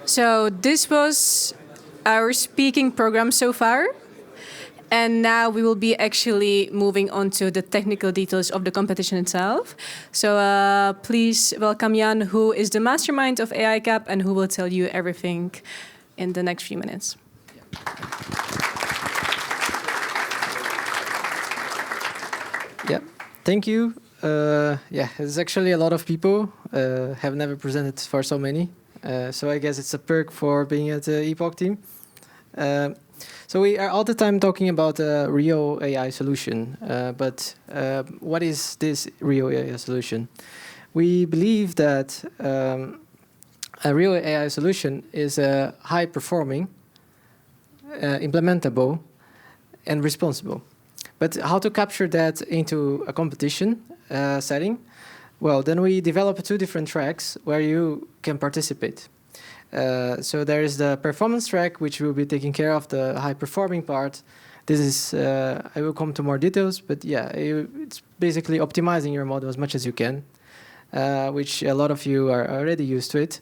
So this was our speaking program so far. And now we will be actually moving on to the technical details of the competition itself. So please welcome Jan, who is the mastermind of AI Cap and who will tell you everything in the next few minutes. Yeah, thank you. Yeah, it's actually a lot of people. Have never presented for so many. So I guess it's a perk for being at the Epoch team. So we are all the time talking about a real AI solution. But what is this real AI solution? We believe that a real AI solution is a high-performing, implementable, and responsible. But how to capture that into a competition setting? Well, then we develop two different tracks where you can participate. So there is the performance track, which will be taking care of the high-performing part. This is, I will come to more details, but yeah, it's basically optimizing your model as much as you can, which a lot of you are already used to it.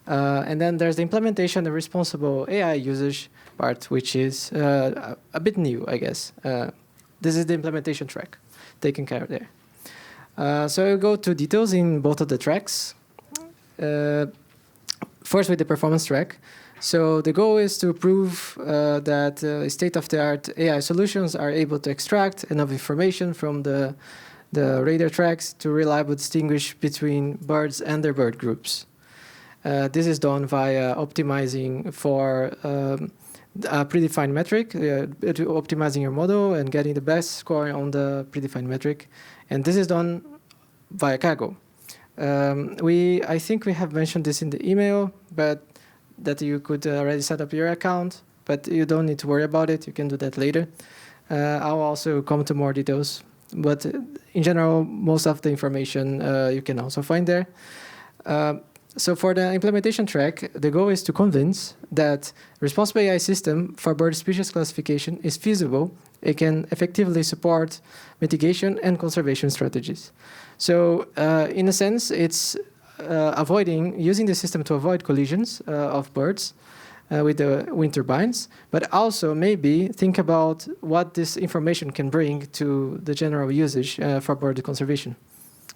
And then there's the implementation, the responsible AI usage part, which is a bit new, I guess. This is the implementation track, taken care of there. So I'll go to details in both of the tracks. First with the performance track. So the goal is to prove that state-of-the-art AI solutions are able to extract enough information from the radar tracks to reliably distinguish between birds and their bird groups. This is done via optimizing for a predefined metric, optimizing your model and getting the best score on the predefined metric. And this is done via Kaggle. I think we have mentioned this in the email, but that you could already set up your account, but you don't need to worry about it. You can do that later. I'll also come to more details, but in general, most of the information you can also find there. So for the implementation track, the goal is to convince that responsible AI system for bird species classification is feasible. It can effectively support mitigation and conservation strategies. So in a sense, it's using the system to avoid collisions of birds with the wind turbines, but also maybe think about what this information can bring to the general usage for bird conservation.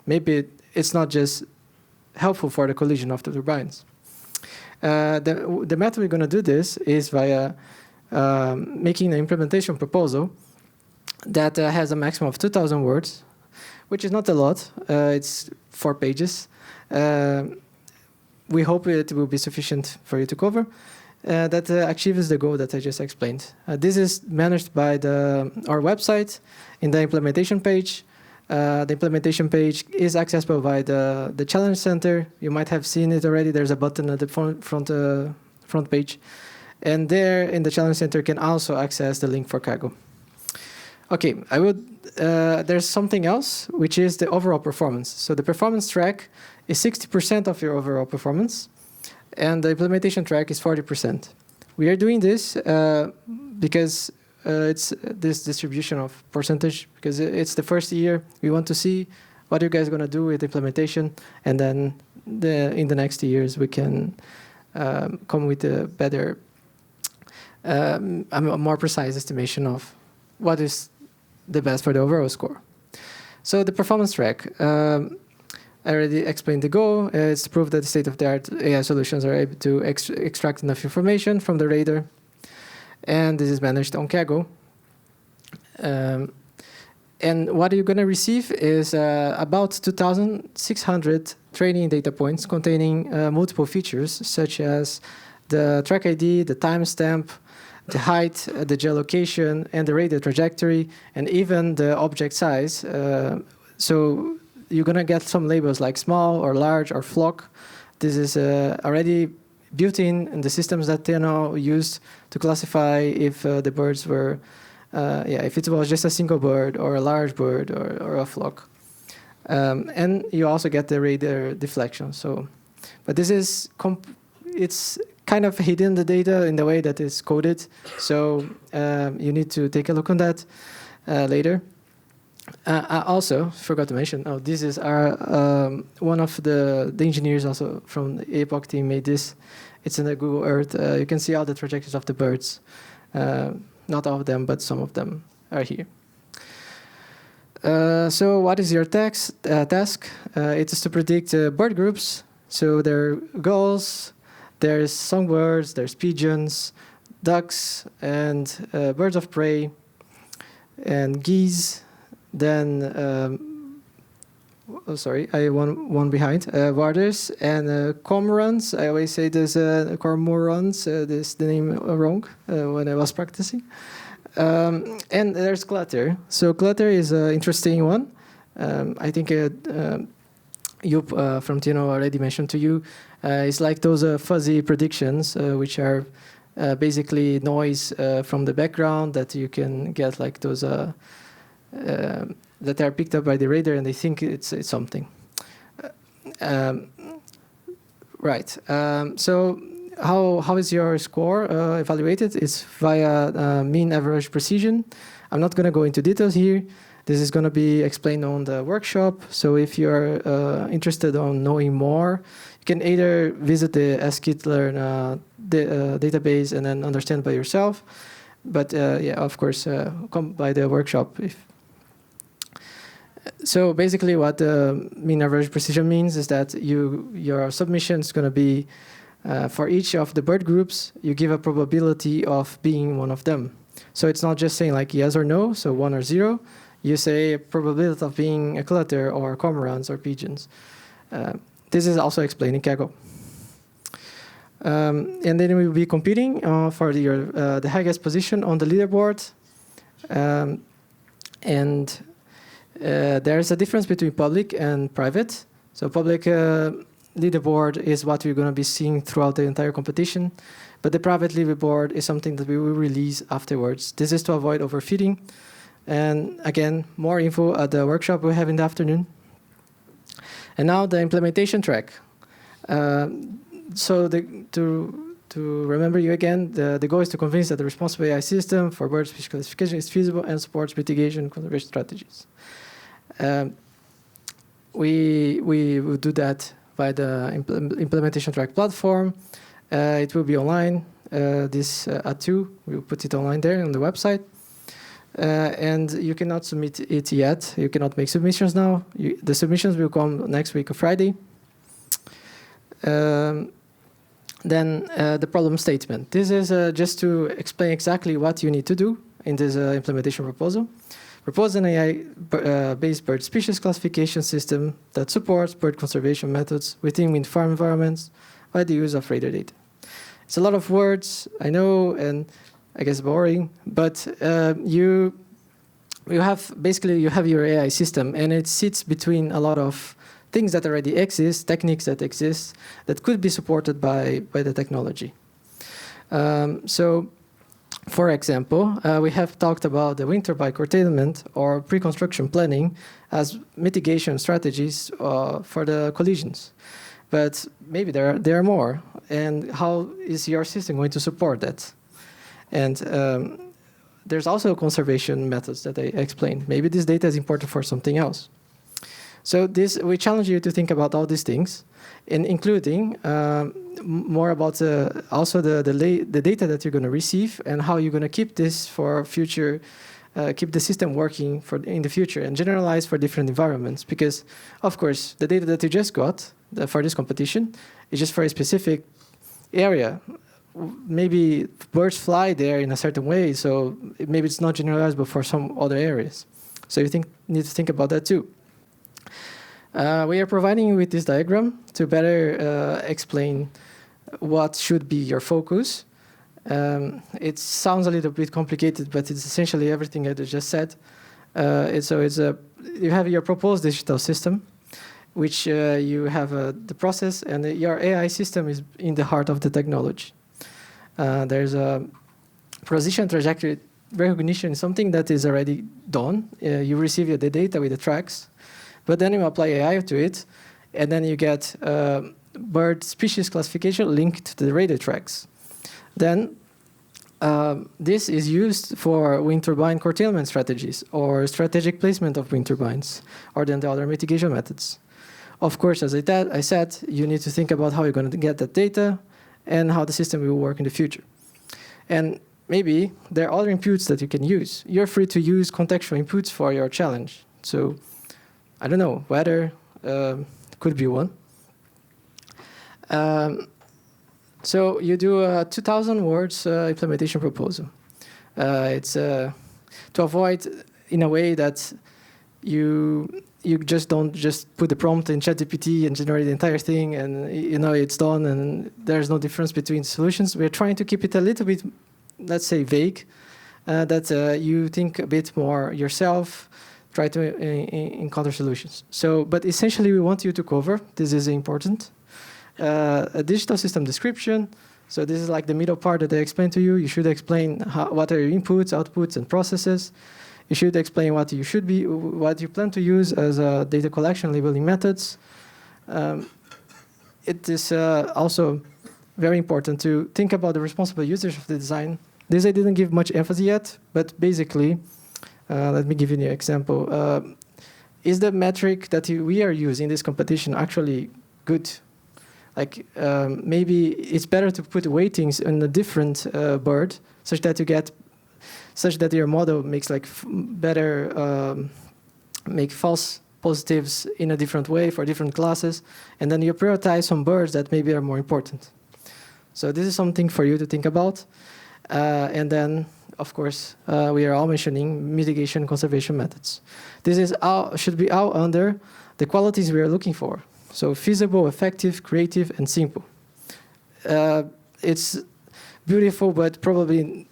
Maybe it's not just helpful for the collision of the turbines. The method we're going to do this is via making an implementation proposal that has a maximum of 2,000 words, which is not a lot. It's 4 pages. We hope it will be sufficient for you to cover. That achieves the goal that I just explained. This is managed by our website in the implementation page. The implementation page is accessible by the Challenge Center. You might have seen it already. There's a button at the front page. And there in the Challenge Center you can also access the link for Kaggle. Okay, there's something else, which is the overall performance. So the performance track is 60% of your overall performance, and the implementation track is 40%. We are doing this because it's this distribution of percentage, because it's the first year. We want to see what you guys are going to do with implementation, and then in the next years we can come with a better, a more precise estimation of what is the best for the overall score. So the performance track, I already explained the goal. It's to prove that the state-of-the-art AI solutions are able to extract enough information from the radar. And this is managed on Kaggle. And what you're going to receive is about 2,600 training data points containing multiple features, such as the track ID, the timestamp, the height, the geolocation, and the radar trajectory, and even the object size. So you're going to get some labels like small or large or flock. This is already built in the systems that TNO used to classify if the birds were, if it was just a single bird or a large bird or a flock. And you also get the radar deflection. So, but this is, it's kind of hidden the data in the way that it's coded. So you need to take a look on that later. I also forgot to mention. Oh, this is our one of the engineers also from the Epoch team made this. It's in the Google Earth. You can see all the trajectories of the birds. Not all of them, but some of them are here. So what is your task? It is to predict bird groups. So there are gulls, there's songbirds, there's pigeons, ducks, and birds of prey, and geese. Then, sorry, I one behind. Warders and cormorants. I always say there's cormorants. This the name wrong when I was practicing. And there's clutter. So clutter is an interesting one. I think Joop from Tino already mentioned to you. It's like those fuzzy predictions, which are basically noise from the background that you can get, like those that are picked up by the radar, and they think it's something. Right. So how is your score evaluated? It's via mean average precision. I'm not going to go into details here. This is going to be explained on the workshop. So if you're interested on knowing more, you can either visit the scikit-learn database and then understand by yourself. But yeah, of course, come by the workshop. So basically what mean average precision means is that your submission is going to be for each of the bird groups, you give a probability of being one of them. So it's not just saying like yes or no, so 1 or 0. You say a probability of being a clutter or cormorants or pigeons. This is also explained in Kaggle. And then we will be competing for the highest position on the leaderboard. There's a difference between public and private. So public leaderboard is what we're going to be seeing throughout the entire competition. But the private leaderboard is something that we will release afterwards. This is to avoid overfitting. And again, more info at the workshop we have in the afternoon. And now the implementation track. To remember you again, the goal is to convince that the responsible AI system for bird species classification is feasible and supports mitigation and conservation strategies. We will do that by the implementation track platform. It will be online. At 2, we'll put it online there on the website. And you cannot submit it yet. You cannot make submissions now. The submissions will come next week on Friday. Then the problem statement. This is just to explain exactly what you need to do in this implementation proposal. Propose an AI-based bird species classification system that supports bird conservation methods within wind farm environments by the use of radar data. It's a lot of words, I know, and I guess boring, but you have your AI system, and it sits between a lot of things that already exist, techniques that exist, that could be supported by the technology. So, for example, we have talked about the wind turbine curtailment or pre-construction planning as mitigation strategies for the collisions. But maybe there are more. And how is your system going to support that? And there's also conservation methods that I explained. Maybe this data is important for something else. So we challenge you to think about all these things, and including more about also the data that you're going to receive and how you're going to keep this for future, keep the system working in the future and generalize for different environments. Because, of course, the data that you just got for this competition is just for a specific area. Maybe birds fly there in a certain way, so maybe it's not generalizable for some other areas. So you need to think about that too. We are providing you with this diagram to better explain what should be your focus. It sounds a little bit complicated, but it's essentially everything I just said. You have your proposed digital system, which you have the process, and your AI system is in the heart of the technology. There's a position trajectory recognition, something that is already done. You receive the data with the tracks, but then you apply AI to it, and then you get bird species classification linked to the radar tracks. Then This is used for wind turbine curtailment strategies or strategic placement of wind turbines, or then the other mitigation methods. Of course, as I said, you need to think about how you're going to get that data and how the system will work in the future. And maybe there are other inputs that you can use. You're free to use contextual inputs for your challenge. So, I don't know, weather could be one. So you do a 2,000 words implementation proposal. It's to avoid, in a way, that you just don't just put the prompt in ChatGPT and generate the entire thing, and it's done, and there's no difference between solutions. We're trying to keep it a little bit, let's say, vague, that you think a bit more yourself, try to encounter solutions. So, but essentially, we want you to cover. This is important. A digital system description. So this is like the middle part that I explained to you. You should explain what are your inputs, outputs, and processes. You should explain what you plan to use as data collection labeling methods. It is also very important to think about the responsible users of the design. This I didn't give much emphasis yet, but basically, let me give you an example. Is the metric that we are using in this competition actually good? Like maybe it's better to put weightings in a different bird, such that your model makes like make false positives in a different way for different classes, and then you prioritize some birds that maybe are more important. So this is something for you to think about, and then of course we are all mentioning mitigation and conservation methods. This is should be all under the qualities we are looking for. So feasible, effective, creative, and simple. It's beautiful, but probably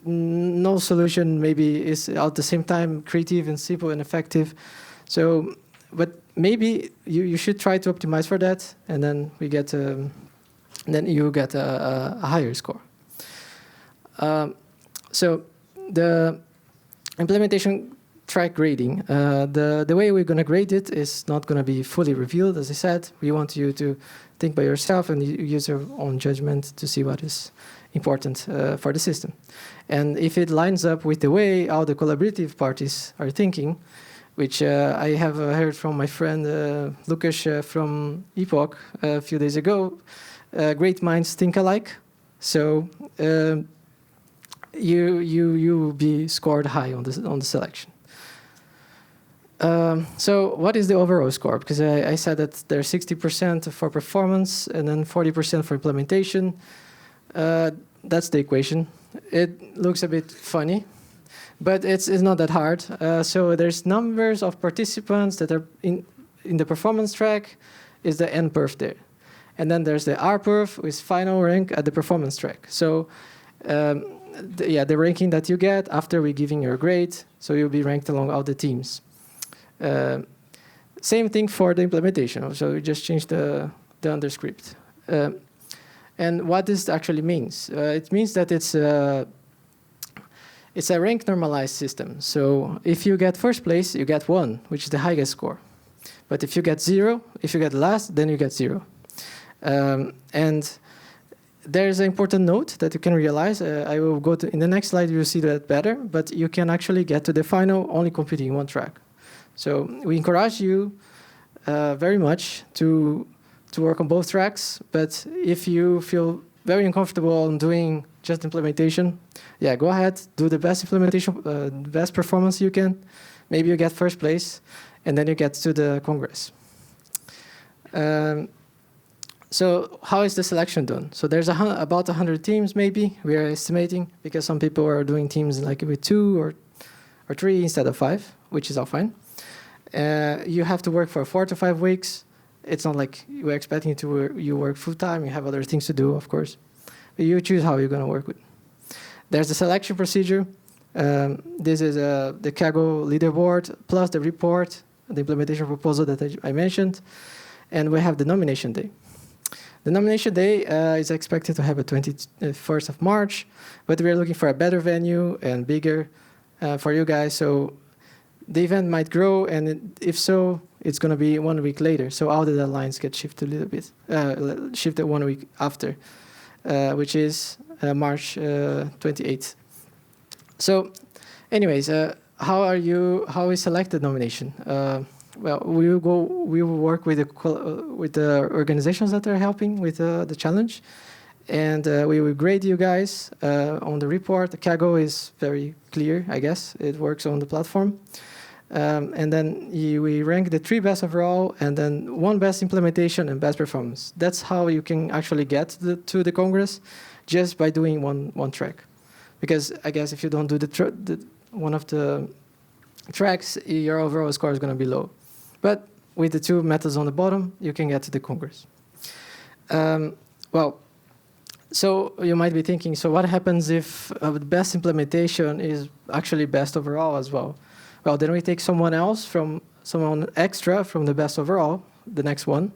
no solution maybe is at the same time creative and simple and effective. So, but maybe you should try to optimize for that, and then then you get a higher score. So the implementation track grading. The way we're going to grade it is not going to be fully revealed. As I said, we want you to think by yourself and use your own judgment to see what is important for the system. And if it lines up with the way all the collaborative parties are thinking, which I have heard from my friend Lucas from Epoch a few days ago, great minds think alike. So you will be scored high on the selection. So what is the overall score? Because I said that there's 60% for performance and then 40% for implementation. That's the equation. It looks a bit funny, but it's not that hard. So there's numbers of participants that are in the performance track is the N perf there. And then there's the R perf with final rank at the performance track. So the ranking that you get after we giving your grade, so you'll be ranked along all the teams. Same thing for the implementation. So we just changed the underscript. And what this actually means? It means that it's a rank normalized system. So if you get first place, you get 1, which is the highest score. But if you get 0, if you get last, then you get 0. And there's an important note that you can realize. I will go to in the next slide. You'll see that better. But you can actually get to the final only competing one track. So we encourage you very much to work on both tracks. But if you feel very uncomfortable on doing just implementation, yeah, go ahead, do the best implementation, the best performance you can. Maybe you get first place, and then you get to the Congress. So how is the selection done? So there's about 100 teams, maybe, we are estimating, because some people are doing teams like with 2 or 3 instead of 5, which is all fine. You have to work for 4 to 5 weeks. It's not like we're expecting you work full-time. You have other things to do, of course. But you choose how you're going to work with. There's the selection procedure. This is the Kaggle leaderboard, plus the report, the implementation proposal that I mentioned. And we have the nomination day. The nomination day is expected to happen 21st of March, but we're looking for a better venue and bigger for you guys. So the event might grow, and if so, it's going to be 1 week later. So all the deadlines get shifted a little bit, shifted 1 week after. which is March 28th. So, anyways, how is selected nomination? Well, we will work with the organizations that are helping with the challenge, and we will grade you guys on the report. The Kaggle is very clear, I guess. It works on the platform. And then we rank the 3 best overall, and then 1 best implementation and best performance. That's how you can actually get to the Congress, just by doing one track. Because I guess if you don't do one of the tracks, your overall score is going to be low. But with the 2 methods on the bottom, you can get to the Congress. Well, so you might be thinking, so what happens if the best implementation is actually best overall as well? Well, then we take someone extra from the best overall, the next one,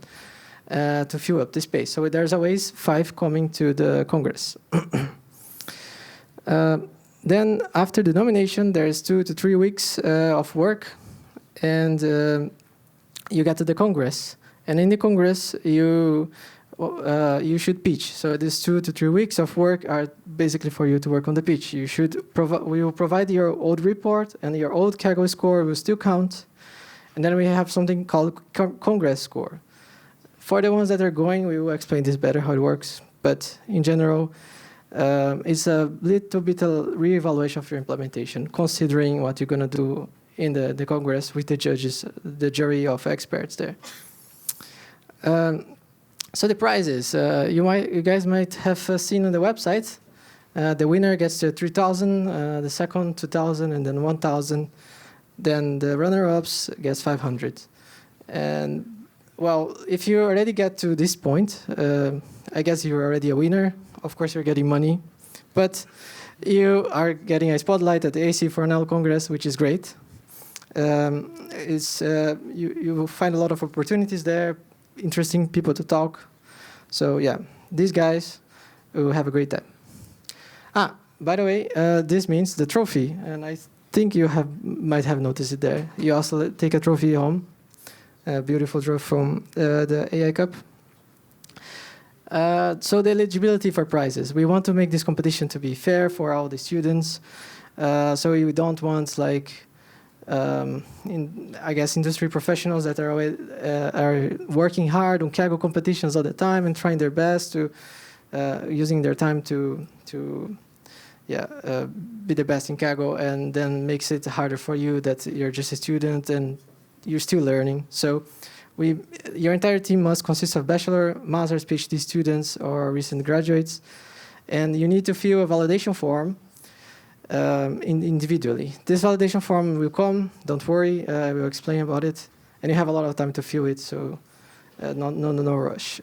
to fill up the space. So there's always 5 coming to the Congress. Then after the nomination, there's 2 to 3 weeks of work, and you get to the Congress. And in the Congress, you should pitch. So these 2 to 3 weeks of work are basically for you to work on the pitch. We will provide your old report, and your old Kaggle score will still count. And then we have something called Congress score. For the ones that are going, we will explain this better, how it works. But in general, it's a little bit of reevaluation of your implementation, considering what you're going to do in the Congress with the judges, the jury of experts there. So the prizes, you guys might have seen on the website. The winner gets the 3,000, the second 2,000, and then 1,000. Then the runner-ups gets 500. And well, if you already get to this point, I guess you're already a winner. Of course, you're getting money, but you are getting a spotlight at the AC4NL Congress, which is great. You will find a lot of opportunities there, interesting people to talk. So yeah, these guys will have a great time. By the way, this means the trophy, and I think you might have noticed it there. You also take a trophy home, a beautiful trophy from the AI Cup. So the eligibility for prizes. We want to make this competition to be fair for all the students. So we don't want I guess industry professionals that are working hard on Kaggle competitions all the time and trying their best to using their time to be the best in Kaggle, and then makes it harder for you that you're just a student and you're still learning. So your entire team must consist of bachelor, master's, PhD students or recent graduates, and you need to fill a validation form individually. This validation form will come, don't worry, I will explain about it, and you have a lot of time to fill it, so no rush.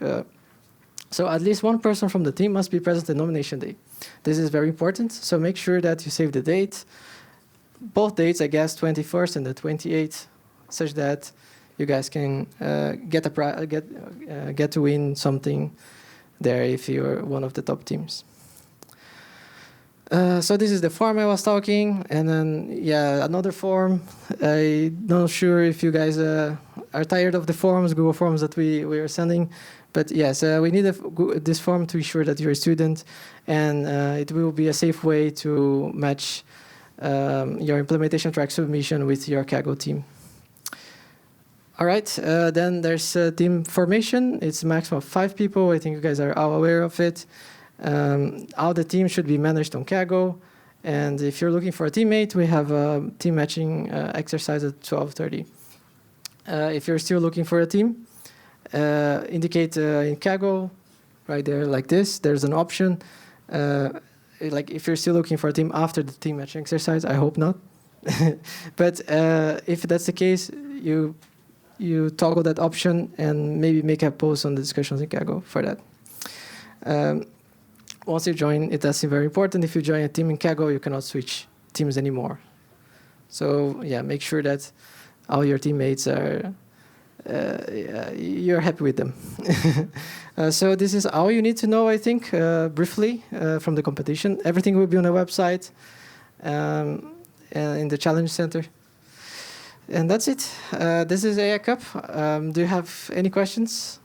So at least 1 person from the team must be present at nomination day. This is very important, so make sure that you save the date, both dates, I guess, 21st and the 28th, such that you guys can get to win something there if you're one of the top teams. So this is the form I was talking, and then another form. I'm not sure if you guys are tired of the forms, Google Forms that we are sending, but yes, we need this form to ensure that you're a student, and it will be a safe way to match your implementation track submission with your Kaggle team. All right, then there's team formation. It's a maximum of 5 people. I think you guys are all aware of it. All the teams should be managed on Kaggle. And if you're looking for a teammate, we have a team matching exercise at 12:30. If you're still looking for a team, indicate in Kaggle, right there like this. There's an option. Like if you're still looking for a team after the team matching exercise, I hope not. But if that's the case, you toggle that option and maybe make a post on the discussions in Kaggle for that. Once you join, that's very important. If you join a team in Kaggle, you cannot switch teams anymore. So yeah, make sure that all your teammates are, you're happy with them. So this is all you need to know, I think, briefly from the competition. Everything will be on the website and in the Challenge Center. And that's it. This is AI Cup. Do you have any questions?